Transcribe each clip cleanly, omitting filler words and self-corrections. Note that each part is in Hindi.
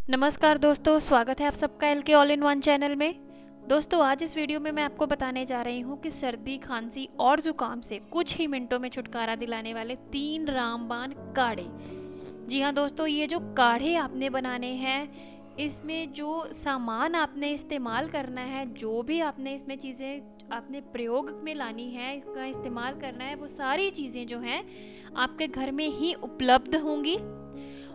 नमस्कार दोस्तों, स्वागत है आप सबका एल के ऑल इन वन चैनल में। दोस्तों, आज इस वीडियो में मैं आपको बताने जा रही हूँ कि सर्दी, खांसी और ज़ुकाम से कुछ ही मिनटों में छुटकारा दिलाने वाले 3 रामबाण काढ़े। जी हाँ दोस्तों, ये जो काढ़े आपने बनाने हैं, इसमें जो सामान आपने इस्तेमाल करना है, जो भी आपने इसमें चीज़ें आपने प्रयोग में लानी है, इसका इस्तेमाल करना है, वो सारी चीज़ें जो हैं आपके घर में ही उपलब्ध होंगी।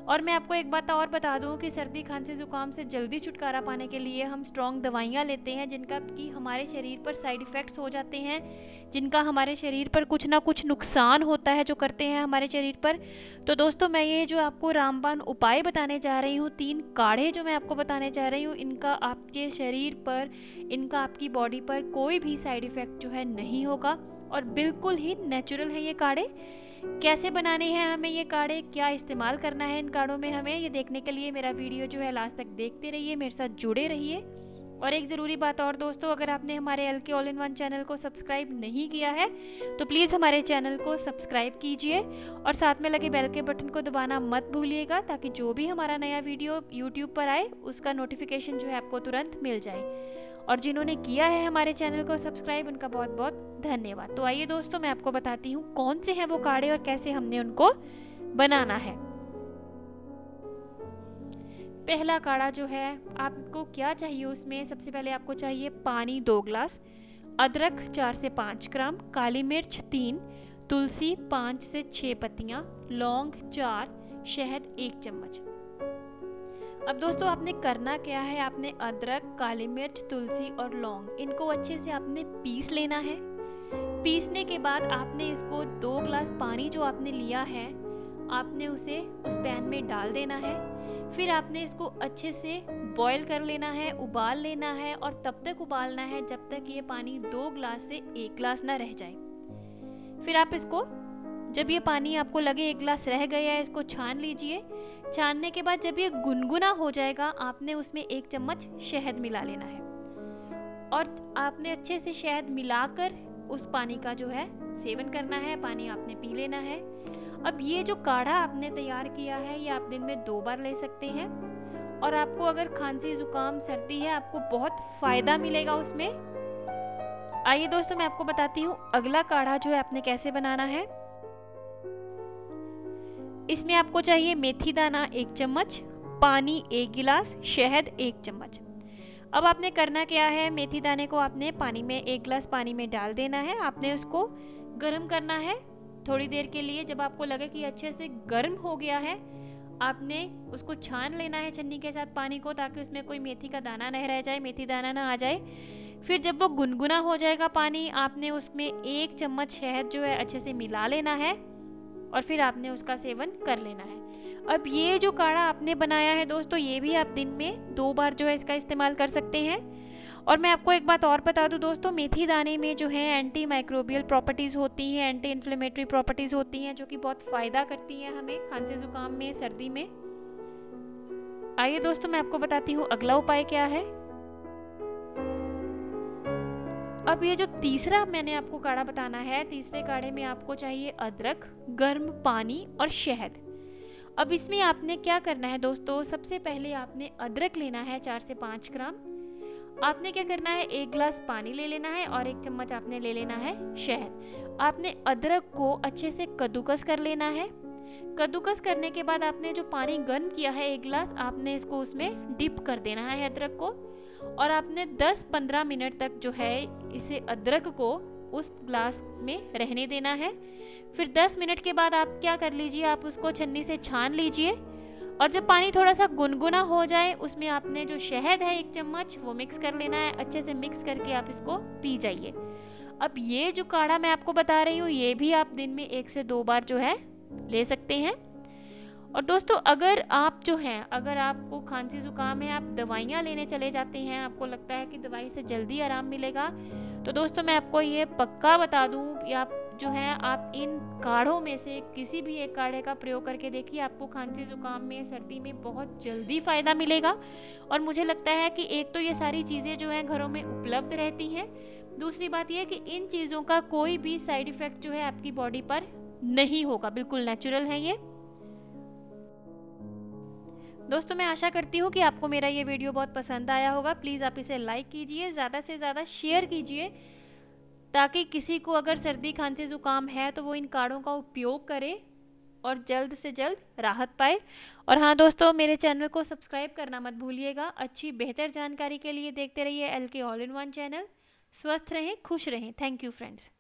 और मैं आपको एक बात और बता दूं कि सर्दी, खांसी, ज़ुकाम से जल्दी छुटकारा पाने के लिए हम स्ट्रॉन्ग दवाइयाँ लेते हैं, जिनका कि हमारे शरीर पर साइड इफ़ेक्ट्स हो जाते हैं, जिनका हमारे शरीर पर कुछ ना कुछ नुकसान होता है, जो करते हैं हमारे शरीर पर। तो दोस्तों, मैं ये जो आपको रामबाण उपाय बताने जा रही हूँ, 3 काढ़े जो मैं आपको बताने जा रही हूँ, इनका आपके शरीर पर, इनका आपकी बॉडी पर कोई भी साइड इफ़ेक्ट जो है नहीं होगा और बिल्कुल ही नेचुरल है ये काढ़े। कैसे बनाने हैं हमें ये काढ़े, क्या इस्तेमाल करना है इन काढ़ों में हमें, ये देखने के लिए मेरा वीडियो जो है लास्ट तक देखते रहिए, मेरे साथ जुड़े रहिए। और एक ज़रूरी बात और दोस्तों, अगर आपने हमारे एल के ऑल इन वन चैनल को सब्सक्राइब नहीं किया है तो प्लीज़ हमारे चैनल को सब्सक्राइब कीजिए और साथ में लगे बेल के बटन को दबाना मत भूलिएगा, ताकि जो भी हमारा नया वीडियो यूट्यूब पर आए उसका नोटिफिकेशन जो है आपको तुरंत मिल जाए। और जिन्होंने किया है हमारे चैनल को सब्सक्राइब, उनका बहुत बहुत धन्यवाद। तो आइए दोस्तों, मैं आपको बताती हूँ कौन से हैं वो काढ़े और कैसे हमने उनको बनाना है। पहला काढ़ा जो है, आपको क्या चाहिए उसमें, सबसे पहले आपको चाहिए पानी 2 ग्लास, अदरक 4 से 5 ग्राम, काली मिर्च 3, तुलसी 5 से 6 पत्तियां, लौंग 4, शहद 1 चम्मच। अब दोस्तों, आपने करना क्या है, आपने अदरक, काली मिर्च, तुलसी और लौंग, इनको अच्छे से आपने पीस लेना है। पीसने के बाद आपने इसको 2 ग्लास पानी जो आपने लिया है, आपने उसे उस पैन में डाल देना है। फिर आपने इसको अच्छे से बॉईल कर लेना है, उबाल लेना है, और तब तक उबालना है जब तक ये पानी 2 ग्लास से 1 ग्लास ना रह जाए। फिर आप इसको, जब ये पानी आपको लगे 1 ग्लास रह गया है, इसको छान लीजिए। छानने के बाद जब ये गुनगुना हो जाएगा, आपने उसमें 1 चम्मच शहद मिला लेना है और आपने अच्छे से शहद मिलाकर उस पानी का जो है सेवन करना है, पानी आपने पी लेना है। अब ये जो काढ़ा आपने तैयार किया है, ये आप दिन में 2 बार ले सकते हैं और आपको अगर खांसी, जुकाम, सर्दी है, आपको बहुत फायदा मिलेगा उसमें। आइए दोस्तों, मैं आपको बताती हूँ अगला काढ़ा जो है आपने कैसे बनाना है। इसमें आपको चाहिए मेथी दाना 1 चम्मच, पानी 1 गिलास, शहद 1 चम्मच। अब आपने करना क्या है, मेथी दाने को आपने पानी में 1 गिलास पानी में डाल देना है। आपने उसको गर्म करना है थोड़ी देर के लिए। जब आपको लगे कि अच्छे से गर्म हो गया है, आपने उसको छान लेना है छन्नी के साथ पानी को, ताकि उसमें कोई मेथी का दाना नहीं रह जाए, मेथी दाना ना आ जाए। फिर जब वो गुनगुना हो जाएगा पानी, आपने उसमें 1 चम्मच शहद जो है अच्छे से मिला लेना है और फिर आपने उसका सेवन कर लेना है। अब ये जो काढ़ा आपने बनाया है दोस्तों, ये भी आप दिन में 2 बार जो है इसका इस्तेमाल कर सकते हैं। और मैं आपको एक बात और बता दूं दोस्तों, मेथी दाने में जो है एंटी माइक्रोबियल प्रॉपर्टीज़ होती हैं, एंटी इन्फ्लेमेटरी प्रॉपर्टीज़ होती हैं, जो कि बहुत फ़ायदा करती हैं हमें खांसी, जुकाम में, सर्दी में। आइए दोस्तों, मैं आपको बताती हूँ अगला उपाय क्या है। अब ये जो तीसरा मैंने आपको काढ़ा बताना है, तीसरे काढ़े में आपको चाहिए अदरक, गर्म पानी और शहद। अब इसमें आपने क्या करना है दोस्तों, सबसे पहले आपने अदरक लेना है 4 से 5 ग्राम। आपने क्या करना है, 1 गिलास पानी ले लेना है और 1 चम्मच आपने ले लेना है शहद। आपने अदरक को अच्छे से कद्दूकस कर लेना है। कद्दूकस करने के बाद आपने जो पानी गर्म किया है 1 गिलास, आपने इसको उसमें डिप कर देना है अदरक को, और आपने 10-15 मिनट तक जो है इसे अदरक को उस ग्लास में रहने देना है। फिर 10 मिनट के बाद आप क्या कर लीजिए, आप उसको छन्नी से छान लीजिए, और जब पानी थोड़ा सा गुनगुना हो जाए, उसमें आपने जो शहद है 1 चम्मच वो मिक्स कर लेना है। अच्छे से मिक्स करके आप इसको पी जाइए। अब ये जो काढ़ा मैं आपको बता रही हूँ, ये भी आप दिन में 1 से 2 बार जो है ले सकते हैं। और दोस्तों, अगर आप जो हैं, अगर आपको खांसी, जुकाम है, आप दवाइयाँ लेने चले जाते हैं, आपको लगता है कि दवाई से जल्दी आराम मिलेगा, तो दोस्तों मैं आपको ये पक्का बता दूं, या जो है आप इन काढ़ों में से किसी भी एक काढ़े का प्रयोग करके देखिए, आपको खांसी, जुकाम में, सर्दी में बहुत जल्दी फ़ायदा मिलेगा। और मुझे लगता है कि एक तो ये सारी चीज़ें जो हैं घरों में उपलब्ध रहती हैं, दूसरी बात यह है कि इन चीज़ों का कोई भी साइड इफ़ेक्ट जो है आपकी बॉडी पर नहीं होगा, बिल्कुल नेचुरल है ये। दोस्तों मैं आशा करती हूँ कि आपको मेरा ये वीडियो बहुत पसंद आया होगा। प्लीज़ आप इसे लाइक कीजिए, ज़्यादा से ज़्यादा शेयर कीजिए, ताकि किसी को अगर सर्दी खांसी ज़ुकाम है तो वो इन काढ़ों का उपयोग करे और जल्द से जल्द राहत पाए। और हाँ दोस्तों, मेरे चैनल को सब्सक्राइब करना मत भूलिएगा। अच्छी बेहतर जानकारी के लिए देखते रहिए LK all in one channel. स्वस्थ रहें, खुश रहें। Thank you friends.